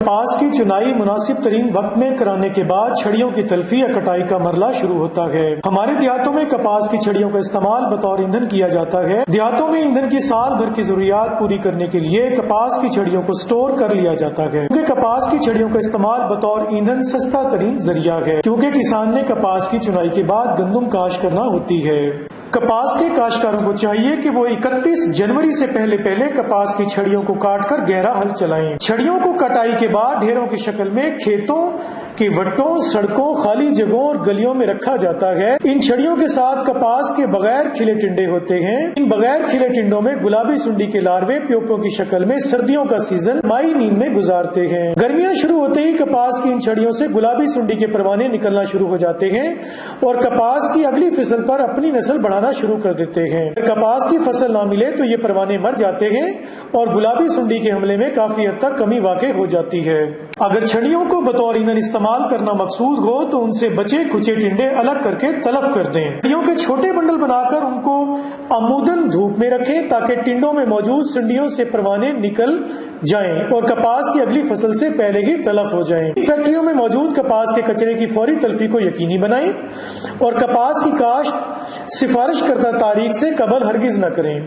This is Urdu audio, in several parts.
کپاس کی چنائی مناسب ترین وقت میں کرانے کے بعد چھڑیوں کی تلفی یا کٹائی کا مرحلہ شروع ہوتا ہے۔ ہمارے دیہاتوں میں کپاس کی چھڑیوں کا استعمال بطور ایندھن کیا جاتا ہے۔ دیہاتوں میں ایندھن کی سال بھر کی ضروریات پوری کرنے کے لیے کپاس کی چھڑیوں کو سٹور کر لیا جاتا ہے، کیونکہ کپاس کی چھڑیوں کا استعمال بطور ایندھن سستا ترین ذریعہ ہے، کیونکہ کسان نے کپاس کی چنائی کے بعد گندم کاشت کرنا ہوتی ہے۔ کپاس کے کاشتکاروں کو چاہیے کہ وہ 31 جنوری سے پہلے کپاس کی چھڑیوں کو کاٹ کر گہرا ہل چلائیں۔ چھڑیوں کو کٹائی کے بعد ڈھیروں کی شکل میں کھیتوں کے وٹوں، سڑکوں، خالی جگہوں اور گلیوں میں رکھا جاتا ہے۔ ان چھڑیوں کے ساتھ کپاس کے بغیر کھلے ٹنڈے ہوتے ہیں۔ ان بغیر کھلے ٹنڈوں میں گلابی سنڈی کے لاروے پیوپوں کی شکل میں سردیوں کا سیزن مائی نیند میں گزارتے ہیں۔ گرمیاں شروع ہوتے ہی کپاس کی ان چھڑیوں سے گلابی سنڈی کے پروانے نکلنا شروع ہو جاتے ہیں اور کپاس کی اگلی فصل پر اپنی نسل بڑھانا شروع کر دیتے ہیں۔ کپاس کی فصل نہ ملے تو یہ پروانے مر جاتے ہیں اور گلابی سنڈی کے حملے میں کافی حد تک کمی واقع ہو جاتی ہے۔ اگر چھڑیوں کو بطور ایندھن استعمال کرنا مقصود ہو تو ان سے بچے کچے ٹنڈے الگ کر کے تلف کر دیں۔ چھڑیوں کے چھوٹے بنڈل بنا کر ان کو عموداً دھوپ میں رکھیں تاکہ ٹنڈوں میں موجود سنڈیوں سے پروانے نکل جائیں اور کپاس کی اگلی فصل سے پہلے ہی تلف ہو جائیں۔ فیکٹریوں میں موجود کپاس کے کچرے کی فوری تلفی کو یقینی بنائیں اور کپاس کی کاشت سفارش کردہ تاریخ سے قبل ہرگز نہ کریں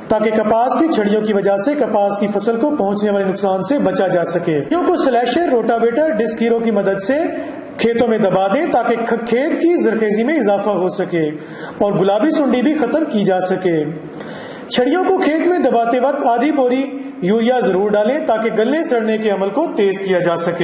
تاکہ کپاس کی چھڑیوں کی وجہ سے کپاس کی فصل کو پہنچنے والے نقصان سے بچا جا سکے۔ چھڑیوں کو سلیشر، روٹاویٹر، ڈسک ہیرو کی مدد سے کھیتوں میں دبا دیں تاکہ کھیت کی زرخیزی میں اضافہ ہو سکے اور گلابی سنڈی بھی ختم کی جا سکے۔ چھڑیوں کو کھیت میں دباتے وقت آدھی بوری یوریا ضرور ڈالیں تاکہ گلنے سڑنے کے عمل کو تیز کیا جا سکے۔